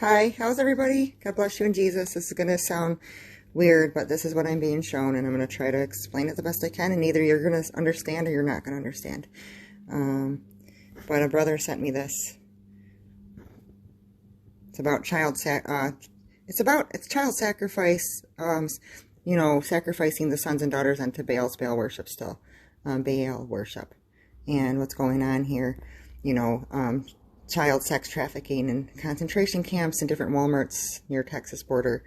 Hi, how's everybody? God bless you in Jesus. This is going to sound weird, but this is what I'm being shown, and I'm going to try to explain it the best I can, and either you're going to understand or you're not going to understand. But a brother sent me this. It's about child child sacrifice, sacrificing the sons and daughters unto Baal worship still. Baal worship. And what's going on here, child sex trafficking and concentration camps in different Walmarts near Texas border.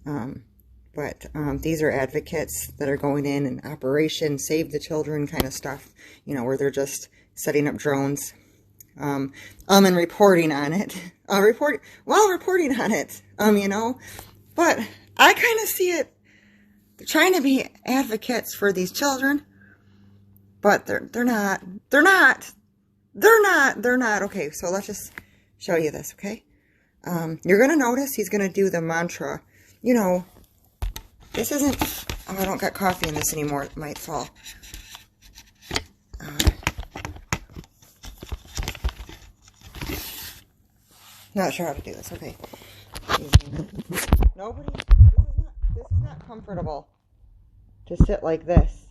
But these are advocates that are going in and Operation Save the Children kind of stuff, where they're just setting up drones, and reporting on it, reporting on it, but I kind of see it, they're trying to be advocates for these children, but they're not. Okay, so let's just show you this, okay? You're going to notice he's going to do the mantra. This isn't... Oh, I don't got coffee in this anymore. It might fall. Not sure how to do this. Okay. This is not comfortable to sit like this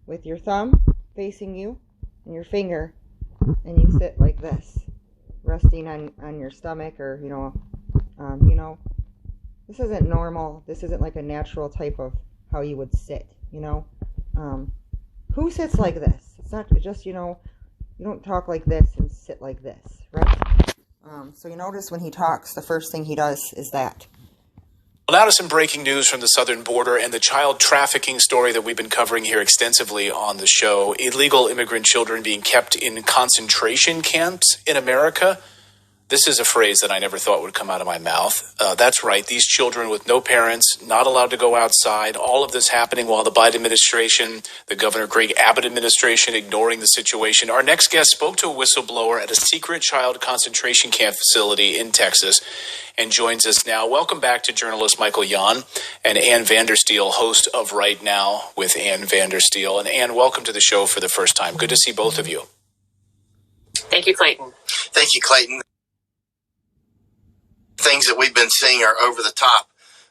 with your thumb facing you and your finger. And you sit like this, resting on your stomach, or, this isn't normal. This isn't like a natural type of how you would sit, Who sits like this? It's not just, you don't talk like this and sit like this, right? So you notice when he talks, the first thing he does is that. Well, now to some breaking news from the southern border and the child trafficking story that we've been covering here extensively on the show. Illegal immigrant children being kept in concentration camps in America. This is a phrase that I never thought would come out of my mouth. That's right. These children with no parents, not allowed to go outside. All of this happening while the Biden administration, the Governor Greg Abbott administration, ignoring the situation. Our next guest spoke to a whistleblower at a secret child concentration camp facility in Texas and joins us now. Welcome back to journalist Michael Yon and Ann Vandersteel, host of Right Now with Ann Vandersteel. And Ann, welcome to the show for the first time. Good to see both of you. Thank you, Clayton. Thank you, Clayton. Things that we've been seeing are over the top.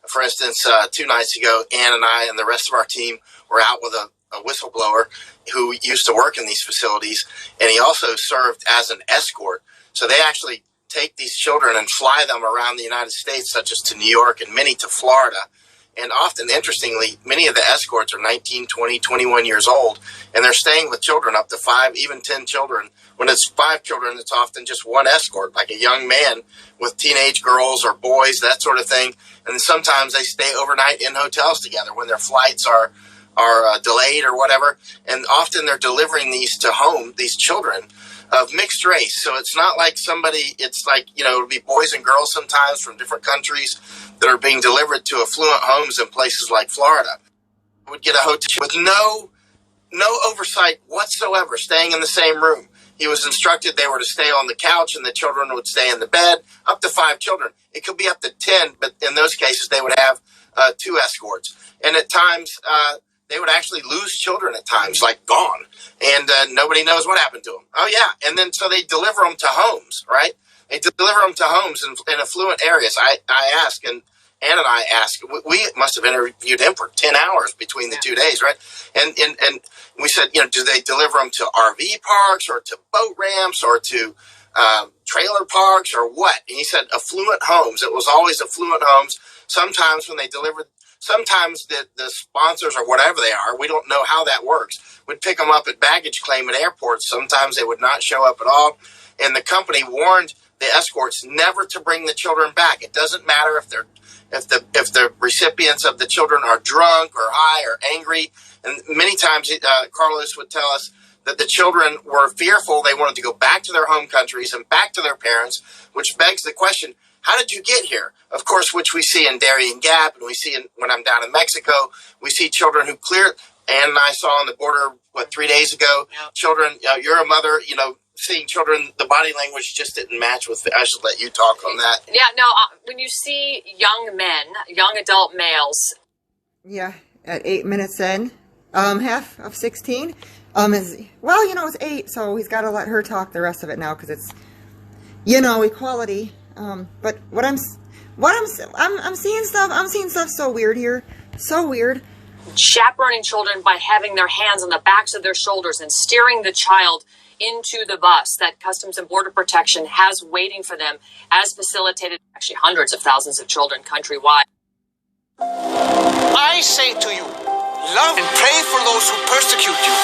For instance, 2 nights ago, Ann and I and the rest of our team were out with a whistleblower who used to work in these facilities, and he also served as an escort. So they actually take these children and fly them around the United States, such as to New York and many to Florida. And often, interestingly, many of the escorts are 19, 20, 21 years old, and they're staying with children up to 5, even 10 children. When it's 5 children, it's often just one escort, like a young man with teenage girls or boys, that sort of thing. And sometimes they stay overnight in hotels together when their flights are delayed or whatever. And often they're delivering these to home, these children of mixed race. So it's not like it's like, it'll be boys and girls sometimes from different countries that are being delivered to affluent homes in places like Florida. Would get a hotel with no oversight whatsoever, staying in the same room. He was instructed they were to stay on the couch and the children would stay in the bed, up to 5 children. It could be up to 10, but in those cases they would have 2 escorts. And at times, they would actually lose children at times, like gone. And nobody knows what happened to them. Oh, yeah. And then so they deliver them to homes, right? They deliver them to homes in affluent areas. I ask, and Ann and I ask, we must have interviewed him for 10 hours between the 2 days, right? And we said, do they deliver them to RV parks or to boat ramps or to trailer parks or what? And he said affluent homes. It was always affluent homes. Sometimes when they delivered, sometimes the sponsors or whatever they are, we don't know how that works, would pick them up at baggage claim at airports. Sometimes they would not show up at all. And the company warned the escorts never to bring the children back. It doesn't matter if the recipients of the children are drunk or high or angry. And many times Carlos would tell us that the children were fearful. They wanted to go back to their home countries and back to their parents, which begs the question, how did you get here? Of course, which we see in Darien Gap, and we see when I'm down in Mexico, we see children who Ann and I saw on the border, 3 days ago, children, you're a mother, seeing children, the body language just didn't match with I should let you talk on that. Yeah, no, when you see young men, young adult males. Yeah, at 8 minutes in, half of 16, it's 8, so he's got to let her talk the rest of it now, because it's, equality. But I'm seeing stuff so weird here. So weird. Chaperoning children by having their hands on the backs of their shoulders and steering the child into the bus that Customs and Border Protection has waiting for them, as facilitated actually hundreds of thousands of children countrywide. I say to you, love and pray for those who persecute you.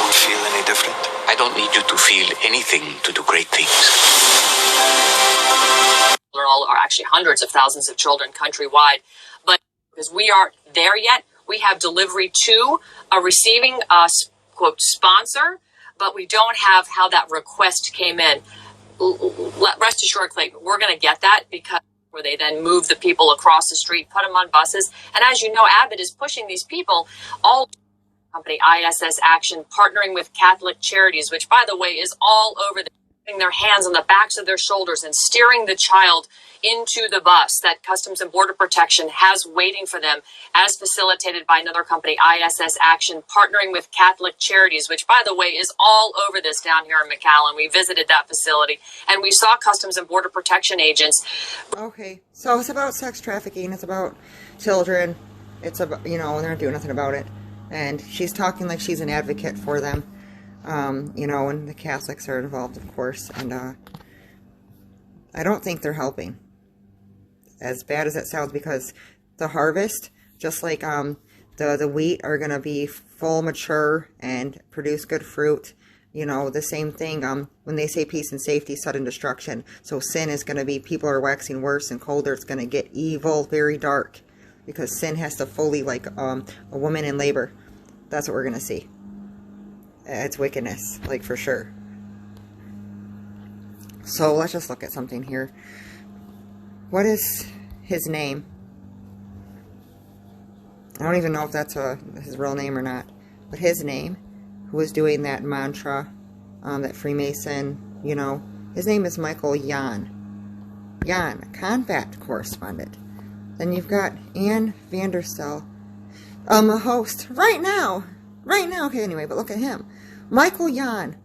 Don't feel any different. I don't need you to feel anything to do great things. All are actually hundreds of thousands of children countrywide, but because we aren't there yet, we have delivery to a receiving quote sponsor, but we don't have how that request came in. Rest assured, Clayton, we're going to get that, because where they then move the people across the street, put them on buses, and as you know, Abbott is pushing these people all company ISS Action, partnering with Catholic Charities, which, by the way, is all over their hands on the backs of their shoulders and steering the child into the bus that Customs and Border Protection has waiting for them, as facilitated by another company, ISS Action, partnering with Catholic Charities, which, by the way, is all over this down here in McAllen. We visited that facility, and we saw Customs and Border Protection agents. Okay, so it's about sex trafficking. It's about children. It's about, you know, and they're not doing nothing about it. And she's talking like she's an advocate for them. You know, and the Catholics are involved, of course, and I don't think they're helping, as bad as it sounds, because the harvest, just like the wheat, are going to be full, mature, and produce good fruit. You know, the same thing when they say peace and safety, sudden destruction. So sin is going to be, people are waxing worse and colder. It's going to get evil, very dark, because sin has to fully, like a woman in labor. That's what we're going to see. It's wickedness, like, for sure. So let's just look at something here. What is his name? I don't even know if that's his real name or not. But his name, who was doing that mantra, that Freemason, you know, his name is Michael Yan. Yan, combat correspondent. Then you've got Ann Vanderstel, a host right now. Right now, okay, anyway, but look at him. Michael Yan.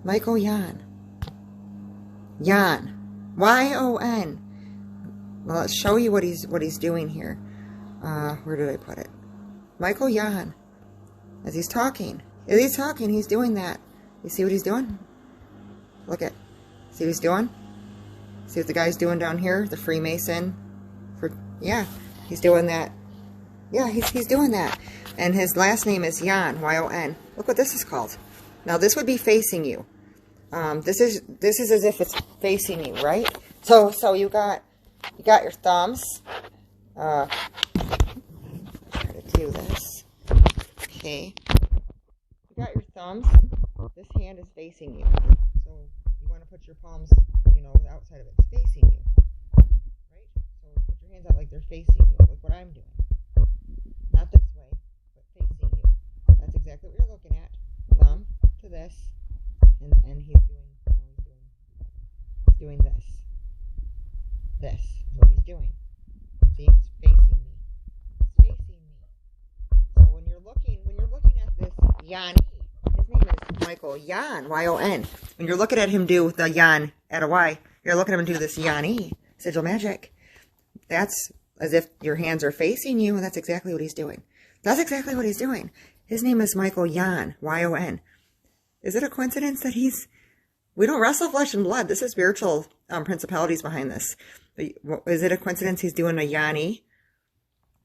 Michael Yan. Yan. Y-O-N. Well, let's show you what he's doing here. Where did I put it? Michael Yan. As he's talking. As he's talking, he's doing that. You see what he's doing? Look at. See what he's doing? See what the guy's doing down here? The Freemason. Yeah, he's doing that. Yeah, he's doing that. And his last name is Yan, Y-O-N. Look what this is called. Now, this would be facing you. This is as if it's facing you, right? So you got your thumbs. Try to do this. Okay. You got your thumbs. This hand is facing you. So you want to put your palms, you know, the outside of it is facing you. Right? So put your hands out like they're facing you, like what I'm doing. Not this way, but facing you. That's exactly what you're looking at. Thumb to this, and he's doing, you know, he's doing this. This is what he's doing. See, it's facing me. It's facing me. So when you're looking at this Yanni, his name is Michael Yan, Y-O-N. When you're looking at him do the Yan, add a Y, you're looking at him do this Yanni, sigil magic. That's as if your hands are facing you, and that's exactly what he's doing. That's exactly what he's doing. His name is Michael Yan, Y-O-N. Is it a coincidence that we don't wrestle flesh and blood. This is spiritual principalities behind this. Is it a coincidence he's doing a Yanni?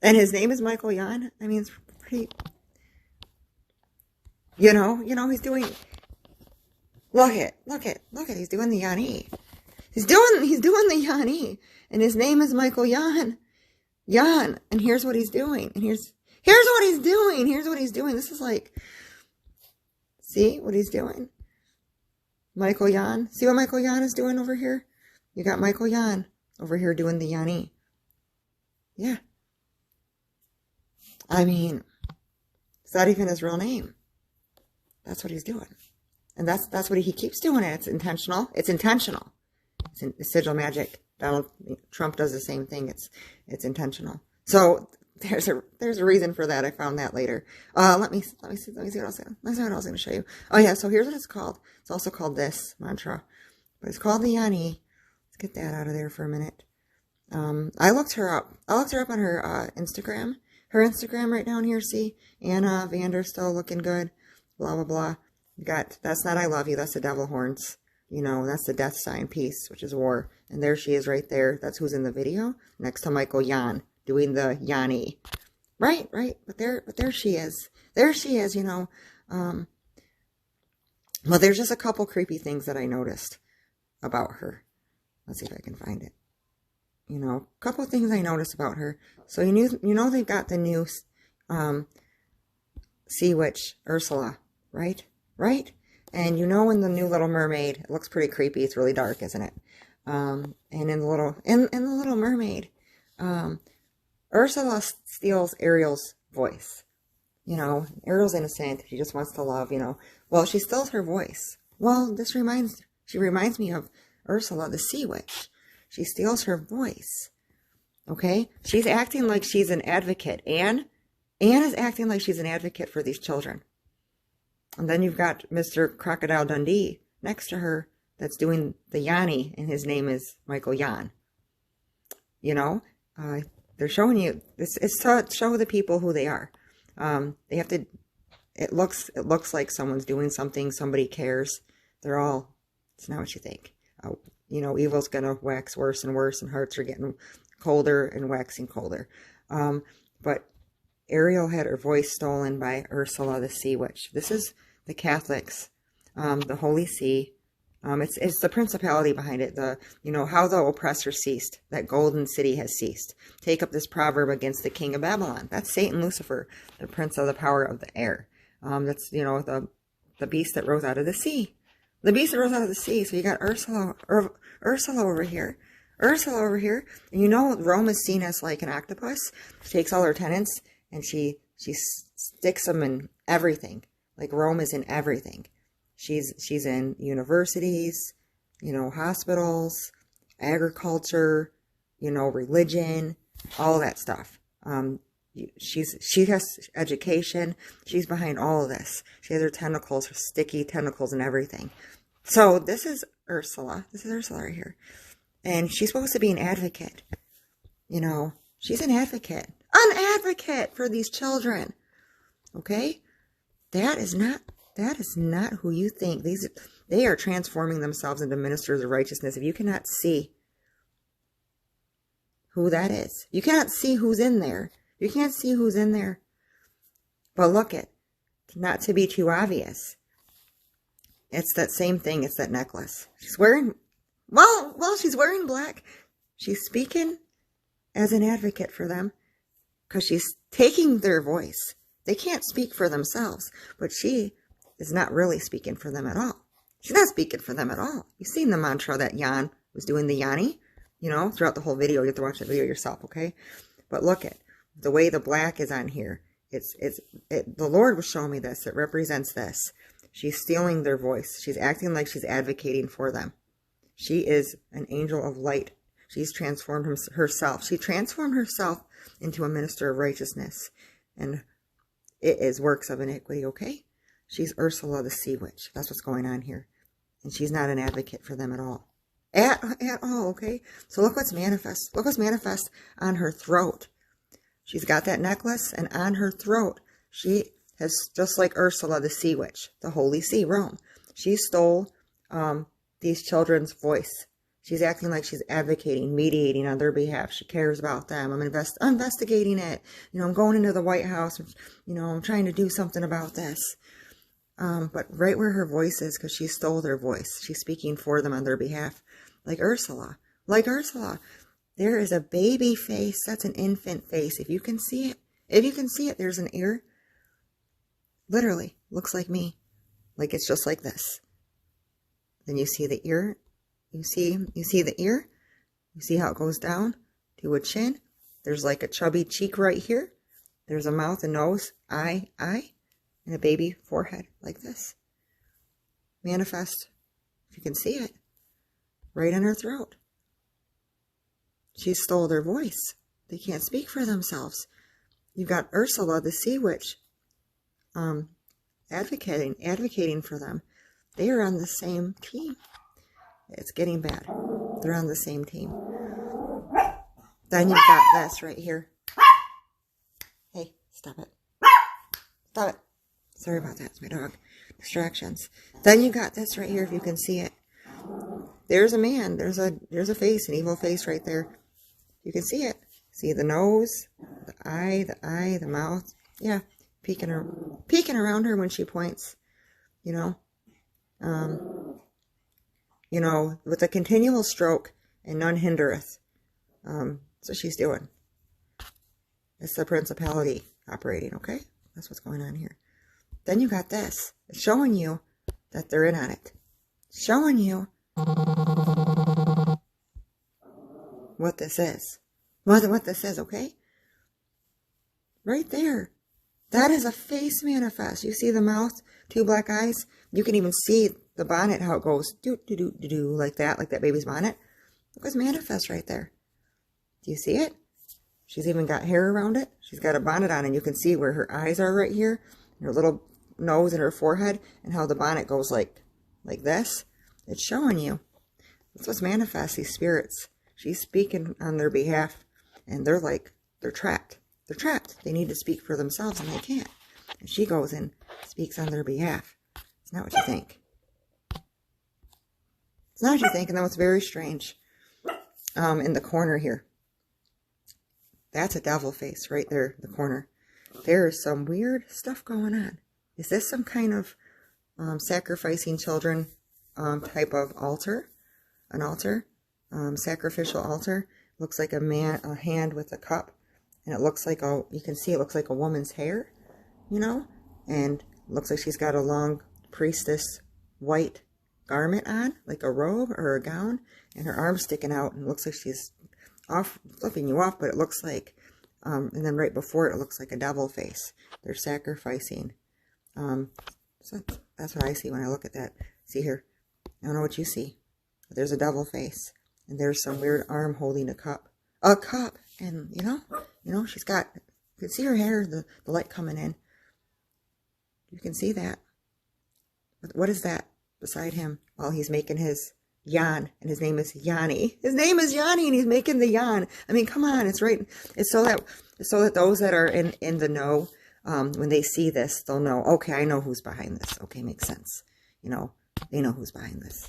And his name is Michael Yan? I mean, it's pretty, you know, he's doing, look at, he's doing the Yanni. He's doing the Yanni. And his name is Michael Yan. Yan. And here's what he's doing. And here's what he's doing. Here's what he's doing. This is like, see what he's doing? Michael Yan. See what Michael Yan is doing over here? You got Michael Yan over here doing the Yanni. Yeah. I mean, it's not even his real name. That's what he's doing. And that's what he keeps doing it. It's intentional. It's intentional. It's sigil magic. Donald Trump does the same thing. It's intentional. So there's a reason for that. I found that later. Let me see what else. Let me see what else I'm going to show you. Oh yeah. So here's what it's called. It's also called this mantra, but it's called the Yanni. get that out of there for a minute. I looked her up. I looked her up on her Instagram. Her Instagram right down here, see? Anna Vander still looking good. Blah, blah, blah. That's not I love you. That's the devil horns. You know, that's the death sign, peace, which is war. And there she is right there. That's who's in the video. Next to Michael Jan, doing the Yanni. Right. But there she is. There she is, you know. Well, there's just a couple creepy things that I noticed about her. Let's see if I can find it. You know, a couple of things I noticed about her. So you know they've got the new sea witch Ursula, right? Right? And you know in the new Little Mermaid, it looks pretty creepy. It's really dark, isn't it? And in the Little Mermaid, Ursula steals Ariel's voice. You know, Ariel's innocent. She just wants to love, you know. Well, she steals her voice. Well, she reminds me of Ursula, the sea witch. She steals her voice. Okay? She's acting like she's an advocate. Anne is acting like she's an advocate for these children. And then you've got Mr. Crocodile Dundee next to her that's doing the Yanni, and his name is Michael Jan. You know? They're showing you, it's to show the people who they are. They have to, it looks like someone's doing something, somebody cares. It's not what you think. You know, evil's going to wax worse and worse, and hearts are getting colder and waxing colder. But Ariel had her voice stolen by Ursula, the sea witch. This is the Catholics, the Holy See. It's the principality behind it. You know, how the oppressor ceased, that golden city has ceased. Take up this proverb against the king of Babylon. That's Satan, Lucifer, the prince of the power of the air. That's, you know, the beast that rose out of the sea. The beast that rose out of the sea. So you got Ursula over here. Ursula over here. And you know Rome is seen as like an octopus. She takes all her tenants and she sticks them in everything. Like Rome is in everything. She's in universities, you know, hospitals, agriculture, you know, religion, all of that stuff. She has education. She's behind all of this. She has her tentacles, her sticky tentacles and everything. So this is Ursula. This is Ursula right here. And she's supposed to be an advocate. You know, she's an advocate. An advocate for these children. Okay? That is not who you think. They are transforming themselves into ministers of righteousness. If you cannot see who that is, you cannot see who's in there. You can't see who's in there. But look it, not to be too obvious. It's that same thing. It's that necklace. She's wearing, well, she's wearing black. She's speaking as an advocate for them because she's taking their voice. They can't speak for themselves, but she is not really speaking for them at all. She's not speaking for them at all. You've seen the mantra that Jan was doing the Yanni, you know, throughout the whole video. You have to watch the video yourself, okay? But look at the way the black is on here. The Lord was showing me this. It represents this. She's stealing their voice. She's acting like she's advocating for them. She is an angel of light. She's transformed herself. She transformed herself into a minister of righteousness. And it is works of iniquity, okay? She's Ursula the sea witch. That's what's going on here. And she's not an advocate for them at all. At all, okay? So look what's manifest. Look what's manifest on her throat. She's got that necklace, and on her throat, she has, just like Ursula the sea witch, the Holy See, Rome. She stole these children's voice. She's acting like she's advocating, mediating on their behalf. She cares about them. I'm investigating it. You know, I'm going into the White House. You know, I'm trying to do something about this. But right where her voice is, because she stole their voice. She's speaking for them on their behalf. Like Ursula. Like Ursula. There is a baby face. That's an infant face. If you can see it. If you can see it, there's an ear. Literally. Looks like me. Like it's just like this. Then you see the ear. You see the ear? You see how it goes down to a chin? There's like a chubby cheek right here. There's a mouth, a nose, eye, and a baby forehead like this. Manifest, if you can see it, right in her throat. She stole their voice. They can't speak for themselves. You've got Ursula, the sea witch, advocating for them. They are on the same team. It's getting bad. They're on the same team. Then you've got this right here. Hey, stop it. Stop it. Sorry about that. It's my dog. Distractions. Then you got this right here, if you can see it. There's a man. There's a face, an evil face right there. You can see it. See the nose, the eye, the mouth. Yeah, peeking around her when she points. You know, with a continual stroke and none hindereth. That's what she's doing. It's the principality operating, okay? That's what's going on here. Then you got this. It's showing you that they're in on it. Showing you what this is. What this is, okay? Right there. That is a face manifest. You see the mouth, 2 black eyes? You can even see the bonnet, how it goes do like that baby's bonnet. Look what's manifest right there. Do you see it? She's even got hair around it. She's got a bonnet on, and you can see where her eyes are right here, and her little nose and her forehead, and how the bonnet goes like this. It's showing you. That's what's manifest, these spirits. She's speaking on their behalf, and they're trapped. They're trapped. They need to speak for themselves, and they can't. And she goes and speaks on their behalf. It's not what you think. It's not what you think, and that was very strange. In the corner here. That's a devil face right there, the corner. There is some weird stuff going on. Is this some kind of sacrificing children type of altar? An altar? Sacrificial altar? Looks like a hand with a cup. And it looks like you can see it looks like a woman's hair, you know? And it looks like she's got a long priestess white garment on, like a robe or a gown. And her arm's sticking out, and it looks like she's flipping you off, but it looks like, and then right before it looks like a devil face. They're sacrificing. So that's what I see when I look at that. See here, I don't know what you see, but there's a devil face, and there's some weird arm holding a cup, and you know, she's got, you can see her hair, the light coming in. You can see that. But what is that beside him while he's making his yan, and his name is Yanni. His name is Yanni, and he's making the yan. I mean, come on, it's right. It's so that those that are in the know, when they see this, they'll know, okay, I know who's behind this. Okay, makes sense. You know, they know who's behind this.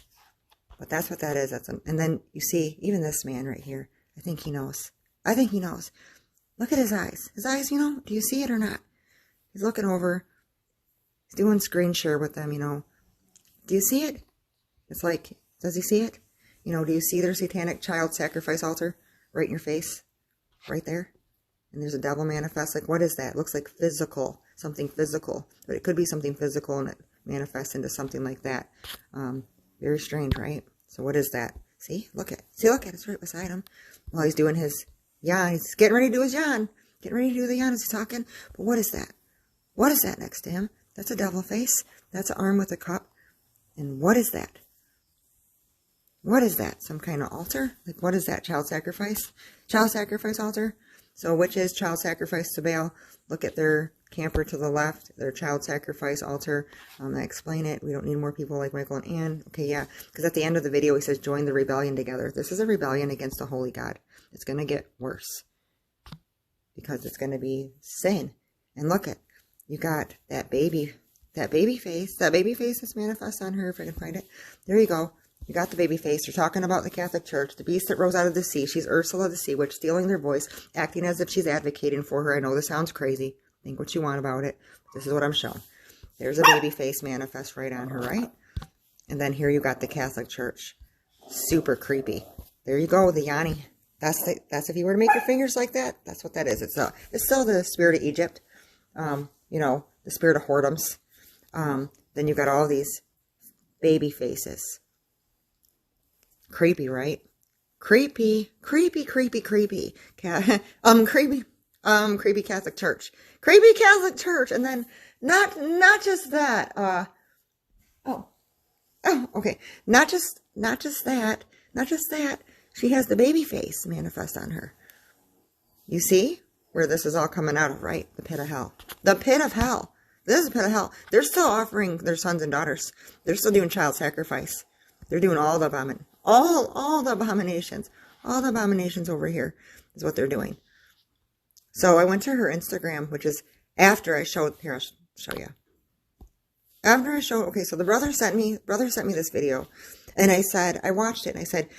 But that's what that is. And then you see, even this man right here, I think he knows. I think he knows. Look at his eyes. His eyes, you know, do you see it or not? He's looking over. He's doing screen share with them, you know. Do you see it? It's like, does he see it? You know, do you see their satanic child sacrifice altar right in your face? Right there? And there's a devil manifest. Like, what is that? It looks like physical. Something physical. But it could be something physical, and it manifests into something like that. Very strange, right? So what is that? See? Look at it. See, look at it. It's right beside him. While he's doing his yan. He's getting ready to do his yan. Getting ready to do the yan as he's talking. But what is that? What is that next to him? That's a devil face. That's an arm with a cup. And what is that? What is that? Some kind of altar? Like, what is that? Child sacrifice? Child sacrifice altar? So, which is child sacrifice to Baal? Look at their camper to the left, their child sacrifice altar. I explain it. We don't need more people like Michael and Ann. Okay, yeah. Because at the end of the video, he says, join the rebellion together. This is a rebellion against a holy God. It's going to get worse. Because it's going to be sin. And look at, you got that baby face. That baby face is manifest on her, if I can find it. There you go. You got the baby face. You're talking about the Catholic Church, the beast that rose out of the sea. She's Ursula the Sea Witch, stealing their voice, acting as if she's advocating for her. I know this sounds crazy. Think what you want about it. This is what I'm showing. There's a baby face manifest right on her, right? And then here you got the Catholic Church. Super creepy. There you go, the Yanni. That's if you were to make your fingers like that, that's what that is. It's still the spirit of Egypt. You know, the spirit of whoredoms. Then you got all these baby faces. Creepy, right? Creepy. Creepy Catholic Church. Creepy Catholic Church. And then not just that. Okay. Not just that. She has the baby face manifest on her. You see where this is all coming out of, right? The pit of hell. The pit of hell. This is the pit of hell. They're still offering their sons and daughters. They're still doing child sacrifice. They're doing all the all the abominations. All the abominations over here is what they're doing. So I went to her Instagram, which is after I showed, here, I'll show you. After I showed, okay, so the brother sent me this video, and I said, I watched it, and I said,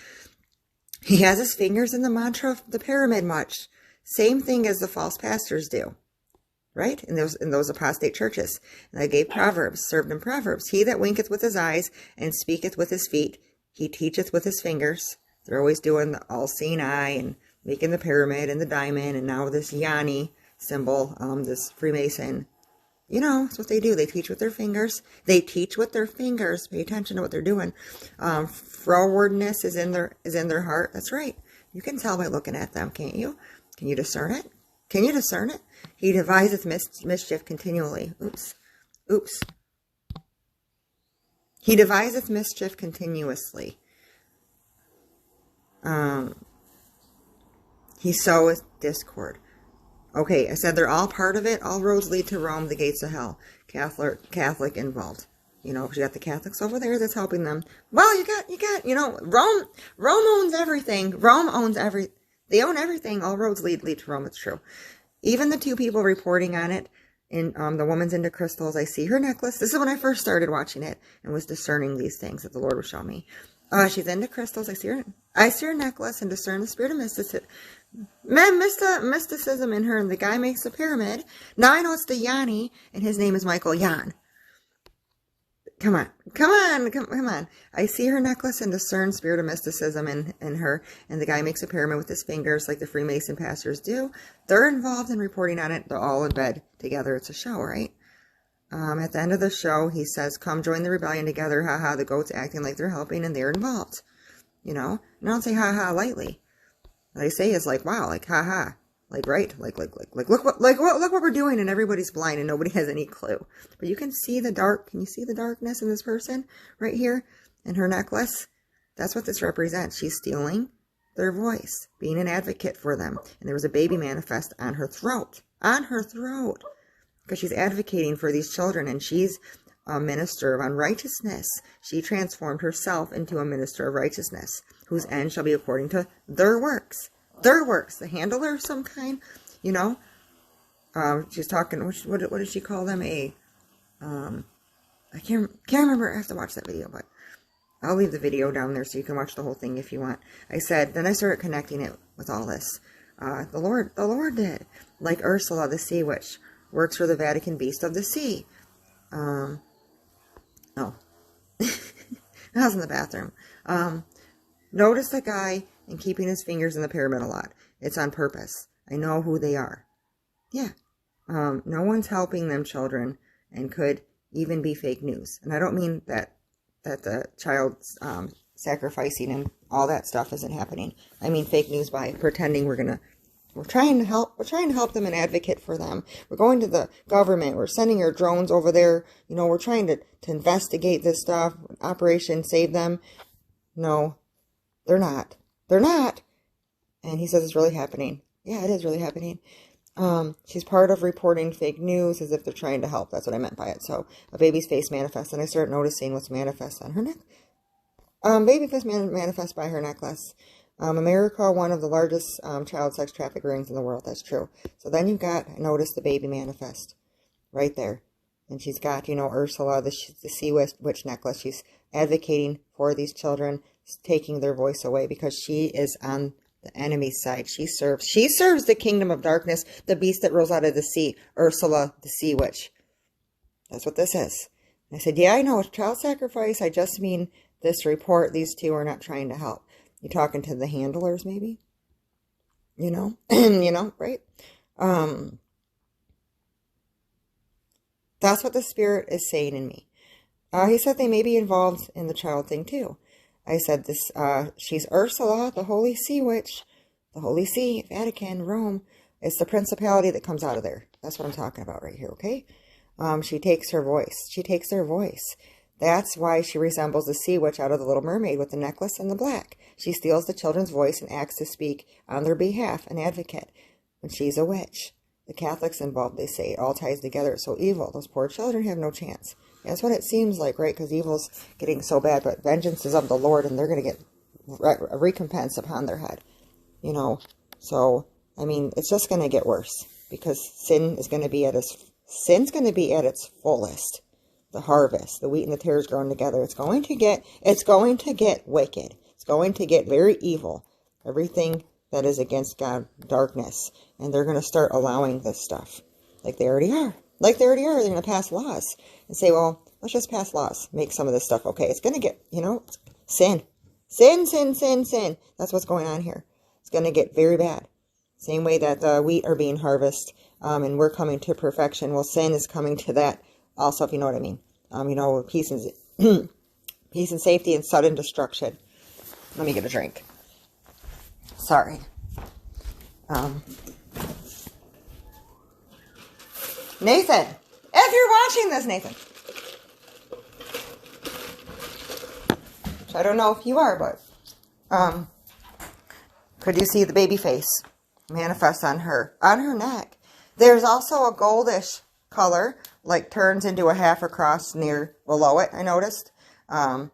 he has his fingers in the mantra of the pyramid much. Same thing as the false pastors do, right? In those apostate churches. And I gave Proverbs, served in Proverbs. He that winketh with his eyes and speaketh with his feet, he teacheth with his fingers. They're always doing the all-seeing eye and making the pyramid and the diamond, and now this Yanni symbol, this Freemason. You know, that's what they do. They teach with their fingers. They teach with their fingers. Pay attention to what they're doing. Frowardness is in their heart. That's right. You can tell by looking at them, can't you? Can you discern it? Can you discern it? He deviseth mischief continually. Oops. He deviseth mischief continuously. He soweth discord. Okay, I said they're all part of it. All roads lead to Rome, the gates of hell. Catholic involved. You know, because you got the Catholics over there that's helping them. Well, you got, you know, Rome owns everything. They own everything. All roads lead to Rome. It's true. Even the two people reporting on it, in the woman's into crystals, I see her necklace. This is when I first started watching it and was discerning these things that the Lord would show me. She's into crystals. I see her necklace and discern the spirit of mysticism in her, and the guy makes a pyramid. Now I know it's the Yanni, and his name is Michael Yan. Come on. I see her necklace and discern spirit of mysticism in her, and the guy makes a pyramid with his fingers like the Freemason pastors do. They're involved in reporting on it. They're all in bed together. It's a show, right? At the end of the show, he says, come join the rebellion together. Ha the goats acting like they're helping, and they're involved. You know? And I don't say ha lightly. What I say is like, wow, like ha. Like, right? Like, look what we're doing, and everybody's blind and nobody has any clue. But you can see the dark. Can you see the darkness in this person right here in her necklace? That's what this represents. She's stealing their voice, being an advocate for them. And there was a baby manifest on her throat. Because she's advocating for these children, and she's a minister of unrighteousness. She transformed herself into a minister of righteousness, whose end shall be according to their works. The handler of some kind, you know. She's talking, what did she call them? I can't remember. I have to watch that video, but I'll leave the video down there so you can watch the whole thing if you want. Then I started connecting it with all this. The Lord did. Like Ursula, the sea witch, works for the Vatican beast of the sea. I was in the bathroom. Notice the guy and keeping his fingers in the pyramid a lot. It's on purpose. I know who they are. Yeah. No one's helping them children, and could even be fake news. And I don't mean that the child sacrificing and all that stuff isn't happening. I mean fake news by pretending we're trying to help them and advocate for them. We're going to the government. We're sending our drones over there. You know, we're trying to investigate this stuff. Operation Save Them. No, they're not. And he says it's really happening. Yeah, it is really happening. She's part of reporting fake news as if they're trying to help. That's what I meant by it. So a baby's face manifests, and I start noticing what's manifest on her neck. Baby face manifest by her necklace. America, one of the largest child sex traffic rings in the world. That's true. So then you've got, notice the baby manifest right there. And she's got, you know, Ursula, the sea witch necklace. She's advocating for these children, taking their voice away because she is on the enemy's side. She serves the kingdom of darkness, the beast that rose out of the sea, Ursula, the sea witch. That's what this is. And I said, yeah, I know it's child sacrifice. I just mean this report. These two are not trying to help. You're talking to the handlers, maybe? You know? Right? That's what the Spirit is saying in me. He said they may be involved in the child thing, too. I said this, she's Ursula, the Holy Sea Witch. The Holy See, Vatican, Rome. It's the principality that comes out of there. That's what I'm talking about right here, okay? She takes her voice. She takes their voice. That's why she resembles the sea witch out of The Little Mermaid with the necklace and the black. She steals the children's voice and acts to speak on their behalf, an advocate, when she's a witch. The Catholics involved, they say. It all ties together. It's so evil. Those poor children have no chance. That's what it seems like, right? Because evil's getting so bad, but vengeance is of the Lord, and they're going to get a recompense upon their head, you know. So, I mean, it's just going to get worse, because sin's going to be at its fullest. The harvest, the wheat and the tares grown together. It's going to get wicked. It's going to get very evil. Everything that is against God, darkness. And they're going to start allowing this stuff. Like they already are. They're going to pass laws and say, well, let's just pass laws. Make some of this stuff okay. It's going to get, you know, sin. Sin. That's what's going on here. It's going to get very bad. Same way that the wheat are being harvested, and we're coming to perfection. Well, sin is coming to that also, if you know what I mean. You know, peace and safety and sudden destruction. Let me get a drink. Sorry. Nathan, if you're watching this, Nathan. Which I don't know if you are, but could you see the baby face manifest on her neck? There's also a goldish color, like turns into a half a cross near below it, I noticed. But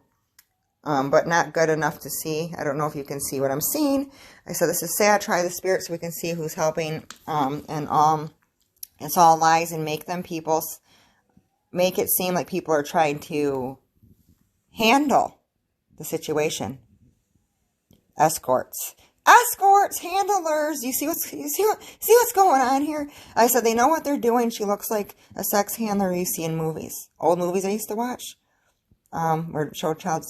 not good enough to see. I don't know if you can see what I'm seeing. I said this is sad. Try the spirit so we can see who's helping. It's all lies, and make it seem like people are trying to handle the situation. Escorts, handlers. You see what's going on here? I said they know what they're doing. She looks like a sex handler you see in movies, old movies I used to watch. Where show child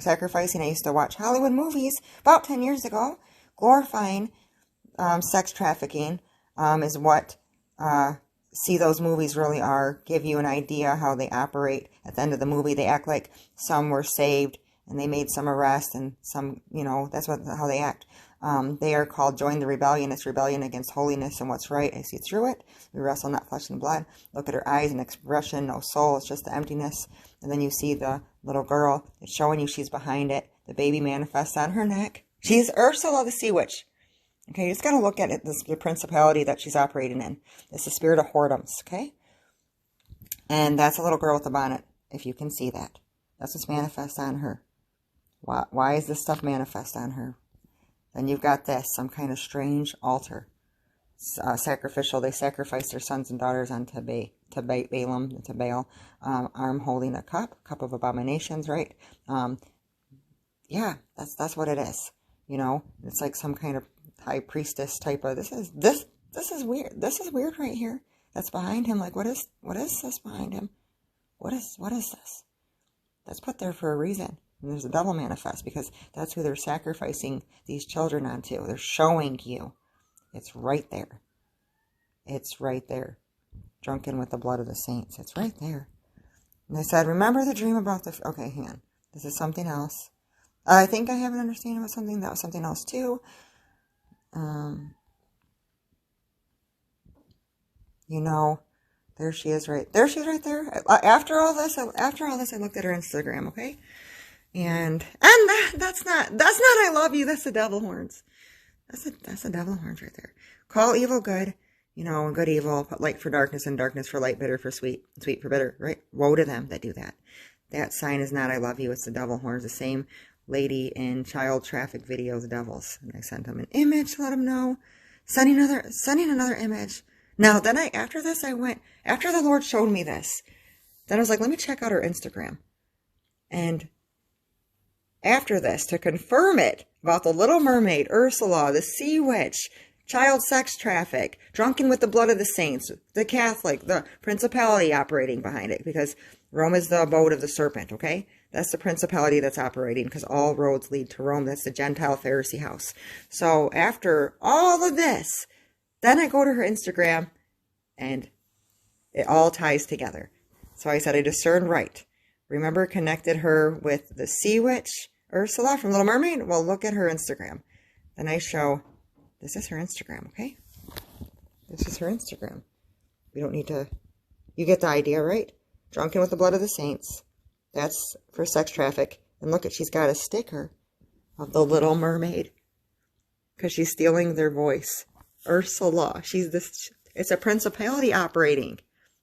sacrificing. I used to watch Hollywood movies about 10 years ago, glorifying sex trafficking. Is what see those movies really are. Give you an idea how they operate. At the end of the movie, they act like some were saved and they made some arrests, and some, you know, that's how they act. They are called join the rebellion. It's rebellion against holiness and what's right. I see through it. We wrestle not flesh and blood. Look at her eyes and expression, no soul. It's just the emptiness. And then you see the little girl. It's showing you she's behind it. The baby manifests on her neck. She's Ursula the Sea Witch. Okay, you just got to look at it, the principality that she's operating in. It's the spirit of whoredoms, okay? And that's a little girl with a bonnet, if you can see that. That's what's manifest on her. Why is this stuff manifest on her? Then you've got this, some kind of strange altar. Sacrificial, they sacrifice their sons and daughters unto Balaam, to Baal. Arm holding a cup of abominations, right? Yeah, that's what it is. You know, it's like some kind of high priestess type of, this is weird. This is weird right here. That's behind him. Like, what is this behind him? What is this? That's put there for a reason. And there's a devil manifest, because that's who they're sacrificing these children onto. They're showing you. It's right there. It's right there. Drunken with the blood of the saints. It's right there. And they said, remember the dream about the... Okay, hang on. This is something else. I think I have an understanding about something. That was something else too. You know, there she is right there. After all this, I looked at her Instagram, okay? And that's not I love you. That's the devil horns. That's the devil horns right there. Call evil good, you know, good evil, put light for darkness and darkness for light, bitter for sweet, sweet for bitter, right? Woe to them that do that. That sign is not I love you. It's the devil horns. The same lady in child traffic videos, devils. And I sent them an image to let them know. Sending another image. Now, then after the Lord showed me this, then I was like, let me check out her Instagram. And after this, to confirm it about the Little Mermaid, Ursula, the Sea Witch, child sex traffic, drunken with the blood of the saints, the Catholic, the principality operating behind it, because Rome is the abode of the serpent, okay? That's the principality that's operating, because all roads lead to Rome. That's the Gentile Pharisee house. So after all of this, then I go to her Instagram, and it all ties together. So I said I discerned right. Remember, connected her with the Sea Witch, Ursula from Little Mermaid? Well, look at her Instagram. Then I show, this is her Instagram, okay? This is her Instagram. We don't need to, you get the idea, right? Drunken with the blood of the saints. That's for sex traffic. And look at, she's got a sticker of the Little Mermaid, because she's stealing their voice. Ursula. It's a principality operating.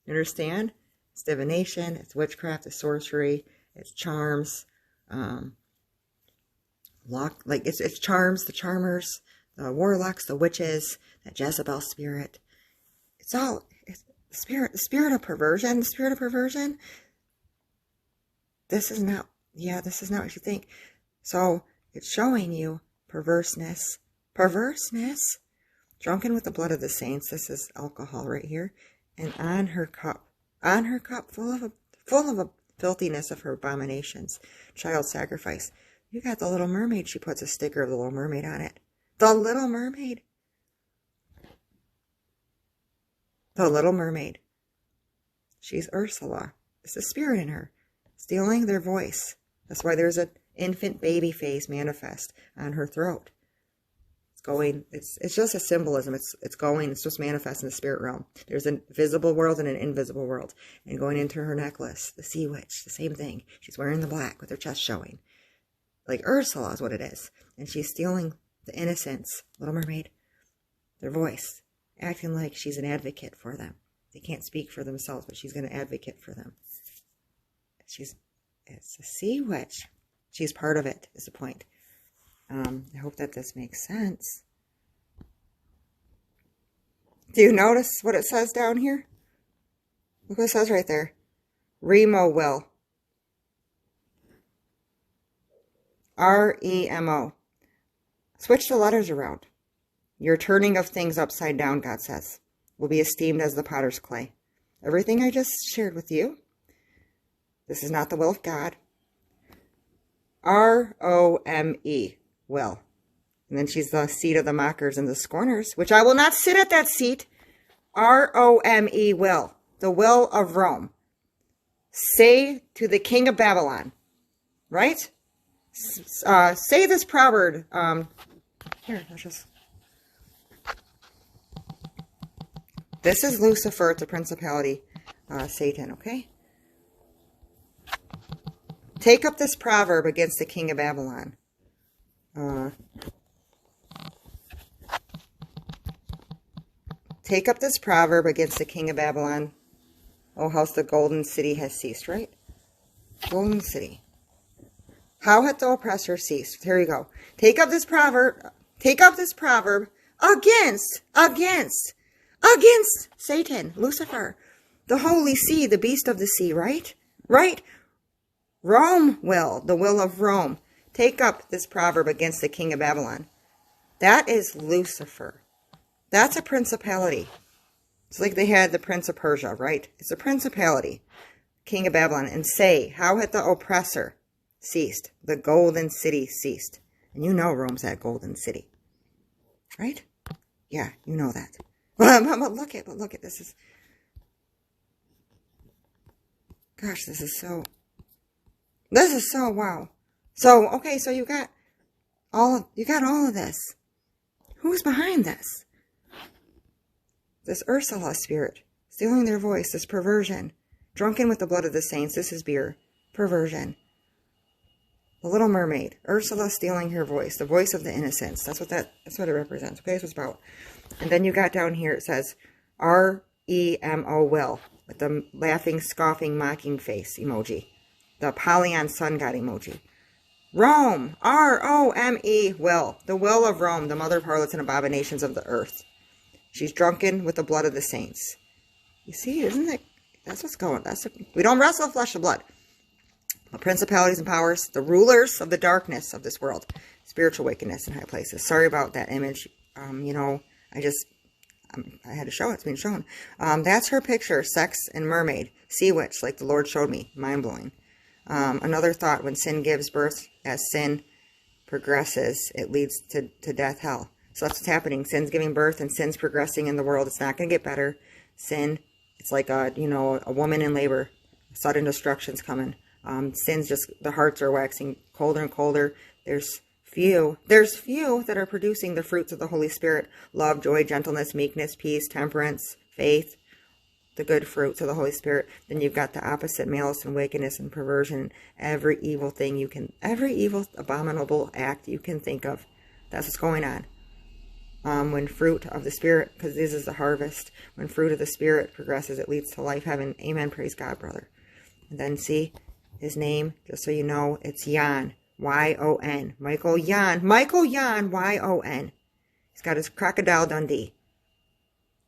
You understand? It's divination, it's witchcraft, it's sorcery, it's charms, like it's charms, the charmers, the warlocks, the witches, that Jezebel spirit. It's all the spirit of perversion, This is not what you think. So it's showing you perverseness, drunken with the blood of the saints. This is alcohol right here, and on her cup, full of a filthiness of her abominations, child sacrifice. You got the Little Mermaid. She puts a sticker of the Little Mermaid on it. The Little Mermaid. The Little Mermaid. She's Ursula. It's the spirit in her, stealing their voice. That's why there's an infant baby face manifest on her throat. It's just a symbolism. It's just manifest in the spirit realm. There's a visible world and an invisible world. And going into her necklace, the sea witch, the same thing. She's wearing the black with her chest showing. Like Ursula is what it is. And she's stealing the innocents, Little Mermaid, their voice, acting like she's an advocate for them. They can't speak for themselves, but she's going to advocate for them. It's a sea witch. She's part of it, is the point. I hope that this makes sense. Do you notice what it says down here? Look what it says right there. Remo will. R-E-M-O. Switch the letters around. Your turning of things upside down, God says, will be esteemed as the potter's clay. Everything I just shared with you, this is not the will of God. R-O-M-E. Will. And then she's the seat of the mockers and the scorners, which I will not sit at that seat. R-O-M-E, will. The will of Rome. Say to the king of Babylon. Right? Say this proverb. Here, let's just... This is Lucifer, it's a principality, Satan, okay? Take up this proverb against the king of Babylon. Take up this proverb against the king of Babylon. Oh, how the golden city has ceased, right? Golden city. How hath the oppressor ceased? Here you go. Take up this proverb against Satan, Lucifer, the holy sea, the beast of the sea, right? Right? Rome will, the will of Rome. Take up this proverb against the king of Babylon. That is Lucifer. That's a principality. It's like they had the prince of Persia, right? It's a principality. King of Babylon. And say, how hath the oppressor ceased? The golden city ceased. And you know Rome's that golden city. Right? Yeah, you know that. But look at this is... Gosh, this is so wow. So, okay, so you got all of this. Who's behind this? This Ursula spirit, stealing their voice, this perversion, drunken with the blood of the saints, this is beer, perversion. The Little Mermaid, Ursula stealing her voice, the voice of the innocents. That's what it represents. Okay, that's what it's about. And then you got down here, it says R-E-M-O will, with the laughing, scoffing, mocking face emoji. The Apollyon sun god emoji. Rome, R-O-M-E, will. The will of Rome, the mother of harlots and abominations of the earth. She's drunken with the blood of the saints. You see, isn't it? That's what's going on. We don't wrestle flesh and blood. The principalities and powers, the rulers of the darkness of this world. Spiritual wickedness in high places. Sorry about that image. You know, I had to show it. It's being shown. That's her picture, sex and mermaid. Sea witch, like the Lord showed me. Mind-blowing. Another thought, when sin gives birth, as sin progresses, it leads to death, hell. So that's what's happening. Sin's giving birth and sin's progressing in the world. It's not going to get better. Sin, it's like a woman in labor. Sudden destruction's coming. Sin's just, the hearts are waxing colder and colder. There's few that are producing the fruits of the Holy Spirit. Love, joy, gentleness, meekness, peace, temperance, faith. The good fruits of the Holy Spirit. Then you've got the opposite, malice and wickedness and perversion. Every evil abominable act you can think of. That's what's going on. When fruit of the Spirit, because this is the harvest, when fruit of the Spirit progresses, it leads to life, heaven. Amen. Praise God, brother. And then see his name, just so you know, it's Jan. Y-O-N. Michael Yon. Michael Yon, Y-O-N. He's got his crocodile Dundee.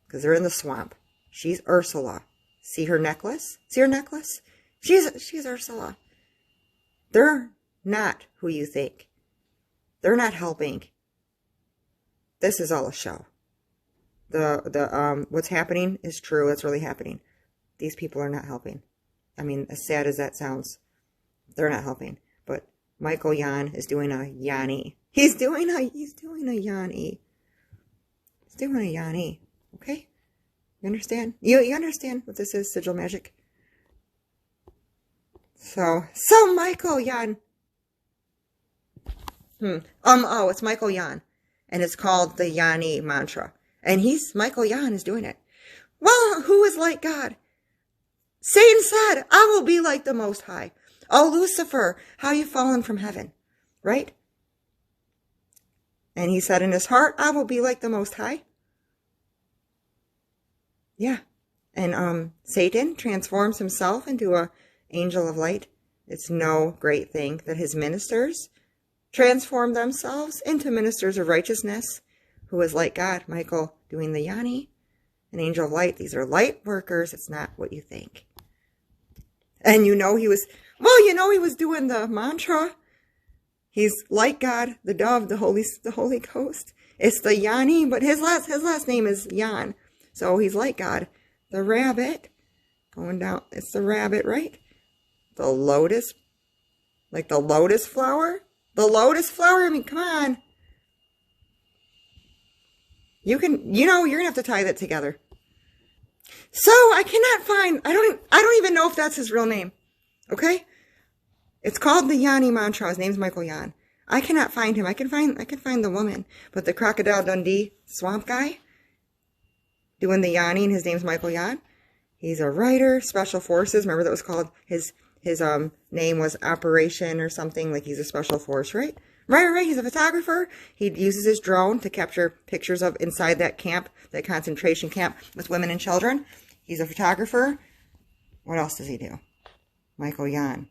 Because they're in the swamp. She's Ursula. See her necklace? See her necklace? She's Ursula. They're not who you think. They're not helping. This is all a show. What's happening is true. It's really happening. These people are not helping. I mean, as sad as that sounds, they're not helping. But Michael Yon is doing a Yanni. He's doing a Yanni. He's doing a Yanni. Okay? You understand? You understand what this is, sigil magic? So Michael Yon. Oh, it's Michael Yon. And it's called the Yanni mantra. And Michael Yon is doing it. Well, who is like God? Satan said, I will be like the Most High. Oh, Lucifer, how you fallen from heaven. Right? And he said in his heart, I will be like the Most High. Yeah. And Satan transforms himself into an angel of light. It's no great thing that his ministers transform themselves into ministers of righteousness, who is like God. Michael doing the Yanni, an angel of light. These are light workers. It's not what you think. And he was doing the mantra. He's like God, the dove, the Holy Ghost. It's the Yanni, but his last name is Yan. So he's like God. The rabbit, going down, it's the rabbit, right? The lotus, like the lotus flower. The lotus flower, I mean, come on. You're going to have to tie that together. So I cannot find, I don't even know if that's his real name. Okay? It's called the Yanni mantra. His name's Michael Yon. I cannot find him. I can find the woman. But the Crocodile Dundee swamp guy doing the Yanni, and his name's Michael Yon. He's a writer, special forces. Remember that was called, his name was Operation or something, like he's a special force, right? Right. He's a photographer. He uses his drone to capture pictures of inside that camp, that concentration camp with women and children. He's a photographer. What else does he do? Michael Yon.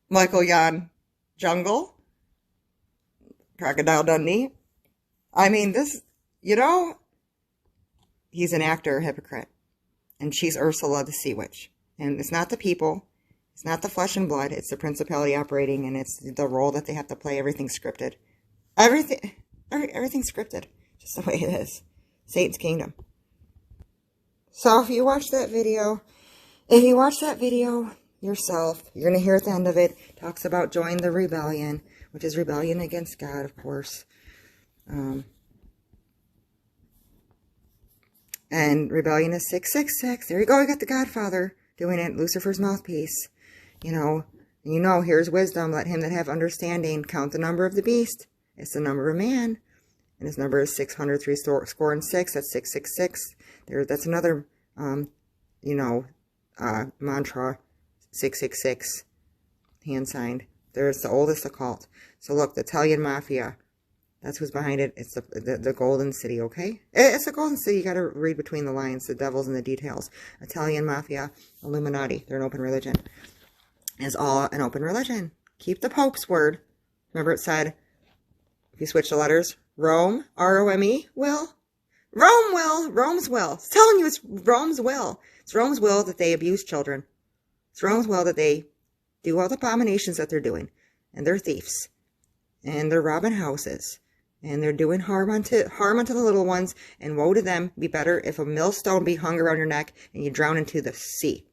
Michael Yon Jungle. Crocodile Dundee. I mean, this, he's an actor, a hypocrite. And she's Ursula, the sea witch. And it's not the people. It's not the flesh and blood. It's the principality operating, and it's the role that they have to play. Everything's scripted. Everything's scripted. Just the way it is. Satan's kingdom. So if you watch that video yourself, you're going to hear at the end of it, talks about join the rebellion, which is rebellion against God, of course. And rebellion is 666. There you go. We got the Godfather doing it. Lucifer's mouthpiece. Here's wisdom. Let him that have understanding count the number of the beast. It's the number of man. And his number is 603 score and 6. That's 666. That's another, mantra. 666. Hand signed. There's the oldest occult. So look, the Italian Mafia. That's who's behind it. It's the Golden City, okay? It's the Golden City. You got to read between the lines, the devils and the details. Italian Mafia, Illuminati. They're an open religion. It's all an open religion. Keep the Pope's word. Remember it said, if you switch the letters, Rome, R-O-M-E, will. Rome will. Rome's will. It's telling you it's Rome's will. It's Rome's will that they abuse children. It's Rome's will that they do all the abominations that they're doing. And they're thieves. And they're robbing houses. And they're doing harm unto the little ones. And woe to them. Be better if a millstone be hung around your neck and you drown into the sea.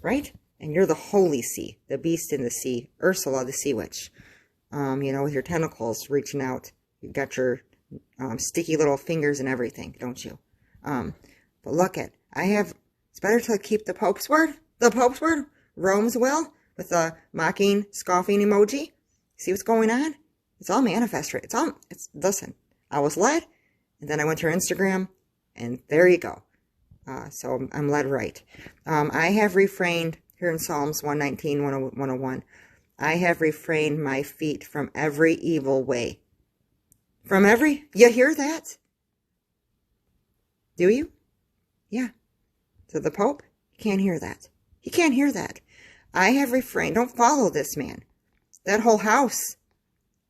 Right? And you're the holy sea. The beast in the sea. Ursula, the sea witch. With your tentacles reaching out. You've got your sticky little fingers and everything, don't you? But look it's better to keep the Pope's word. The Pope's word. Rome's will. With a mocking, scoffing emoji. See what's going on? It's all manifest. Listen, I was led, and then I went to her Instagram, and there you go. So I'm led right. I have refrained, here in Psalms 119, 101, I have refrained my feet from every evil way. You hear that? Do you? Yeah. So the Pope, he can't hear that. He can't hear that. I have refrained. Don't follow this man. That whole house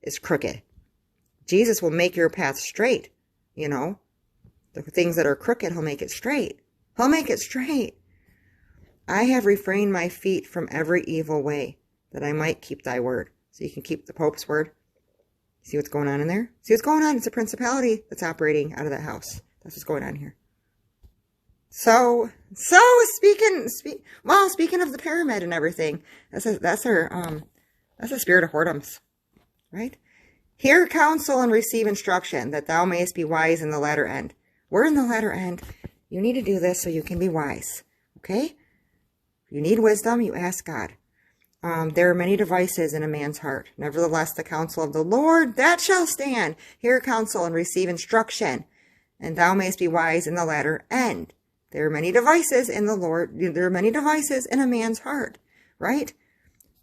is crooked. Jesus will make your path straight, you know. The things that are crooked, he'll make it straight. He'll make it straight. I have refrained my feet from every evil way, that I might keep thy word. So you can keep the Pope's word. See what's going on in there? See what's going on? It's a principality that's operating out of that house. That's what's going on here. So speaking of the pyramid and everything, that's a spirit of whoredoms, right? Hear counsel and receive instruction, that thou mayest be wise in the latter end. We're in the latter end. You need to do this so you can be wise, okay? If you need wisdom, you ask God. There are many devices in a man's heart. Nevertheless, the counsel of the Lord, that shall stand. Hear counsel and receive instruction, and thou mayest be wise in the latter end. There are many devices in the Lord. There are many devices in a man's heart, right?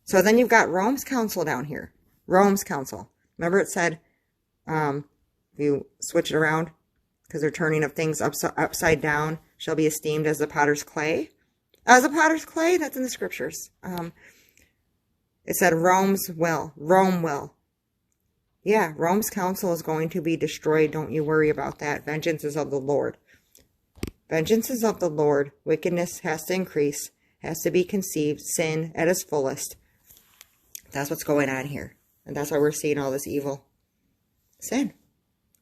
So then you've got Rome's counsel down here. Rome's counsel. Remember it said, if you switch it around, because they're turning of things upside down, shall be esteemed as the potter's clay. As a potter's clay, that's in the scriptures. It said Rome's will. Rome will. Yeah, Rome's counsel is going to be destroyed. Don't you worry about that. Vengeance is of the Lord. Vengeance is of the Lord. Wickedness has to increase, has to be conceived. Sin at its fullest. That's what's going on here. And that's why we're seeing all this evil. Sin.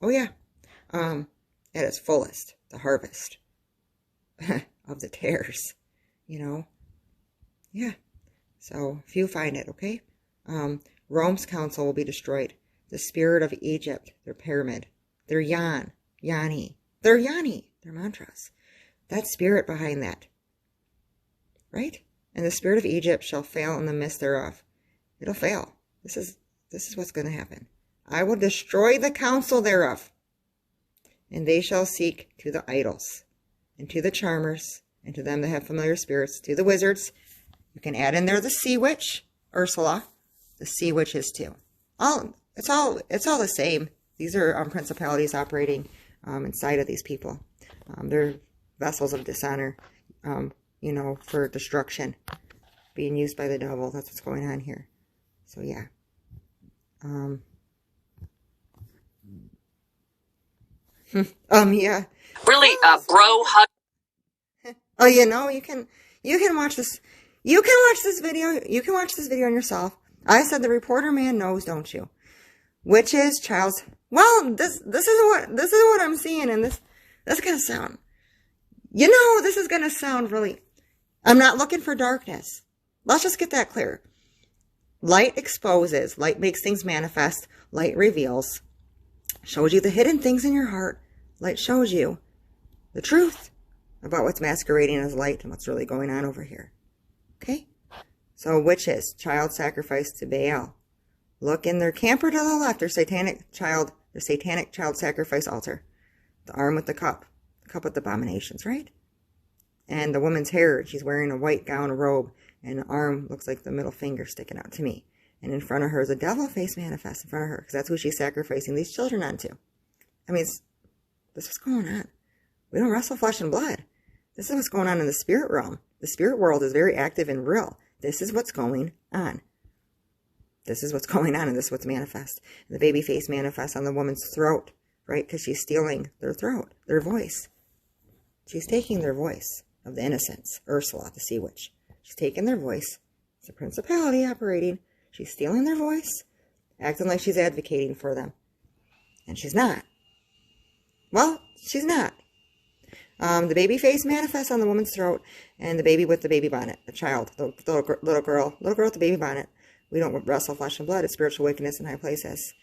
Oh yeah. At its fullest. The harvest. of the tares. You know. Yeah. So, if you find it, okay? Rome's counsel will be destroyed. The spirit of Egypt, their pyramid, their Yanni, their mantras. That spirit behind that. Right? And the spirit of Egypt shall fail in the midst thereof. It'll fail. This is what's going to happen. I will destroy the counsel thereof. And they shall seek to the idols, and to the charmers, and to them that have familiar spirits, to the wizards. You can add in there the sea witch, Ursula. The sea witches too. It's all the same. These are principalities operating inside of these people. They're vessels of dishonor, you know, for destruction, being used by the devil. That's what's going on here. So yeah. Yeah. Really, bro hug. Oh, you know, you can watch this. You can watch this video. You can watch this video on yourself. I said the reporter man knows, don't you? Witches, child's. Well, this is what I'm seeing, and this is gonna sound. You know, this is gonna sound really. I'm not looking for darkness. Let's just get that clear. Light exposes. Light makes things manifest. Light reveals. Shows you the hidden things in your heart. Light shows you the truth about what's masquerading as light and what's really going on over here. Okay? So witches, child sacrifice to Baal. Look in their camper to the left, their satanic child sacrifice altar. The arm with the cup with the abominations, right? And the woman's hair, she's wearing a white gown, a robe, and the arm looks like the middle finger sticking out to me. And in front of her is a devil face manifest in front of her, because that's who she's sacrificing these children onto. I mean, this is going on. We don't wrestle flesh and blood. This is what's going on in the spirit realm. The spirit world is very active and real. This is what's going on. This is what's going on, and this is what's manifest. And the baby face manifests on the woman's throat, right? Because she's stealing their throat, their voice. She's taking their voice of the innocents. Ursula, the sea witch. She's taking their voice. It's a principality operating. She's stealing their voice, acting like she's advocating for them. And she's not. Well, she's not. The baby face manifests on the woman's throat, and the baby with the baby bonnet, the child, the little girl with the baby bonnet. We don't wrestle flesh and blood. It's spiritual wickedness in high places.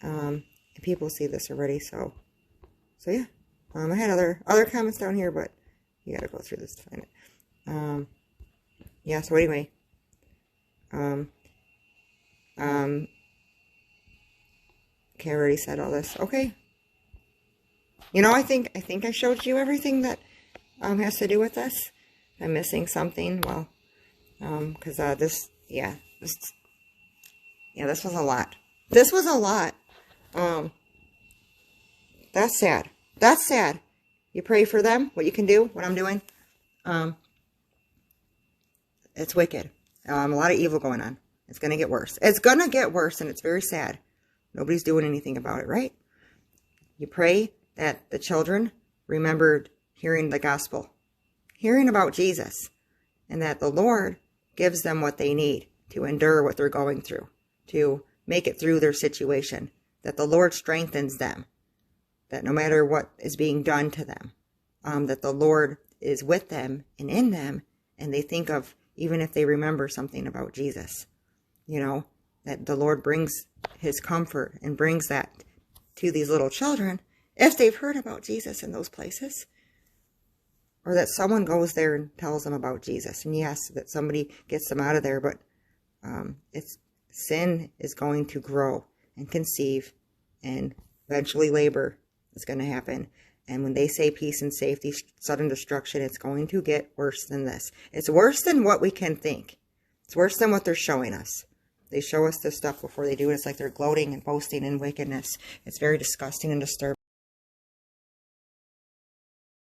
And people see this already, so yeah. I had other comments down here, but you got to go through this to find it. Yeah. So anyway, okay, I already said all this. Okay. You know, I think I showed you everything that has to do with this. If I'm missing something, well, because this was a lot. This was a lot. That's sad. That's sad. You pray for them, what you can do, what I'm doing. It's wicked. A lot of evil going on. It's going to get worse. It's going to get worse, and it's very sad. Nobody's doing anything about it, right? You pray that the children remembered hearing the gospel, hearing about Jesus, and that the Lord gives them what they need to endure what they're going through, to make it through their situation, that the Lord strengthens them, that no matter what is being done to them, that the Lord is with them and in them, and they think of, even if they remember something about Jesus, you know, that the Lord brings his comfort and brings that to these little children if they've heard about Jesus in those places. Or that someone goes there and tells them about Jesus. And yes, that somebody gets them out of there, but sin is going to grow and conceive, and eventually labor is going to happen. And when they say peace and safety, sudden destruction, it's going to get worse than this. It's worse than what we can think. It's worse than what they're showing us. They show us this stuff before they do it. It's like they're gloating and boasting in wickedness. It's very disgusting and disturbing.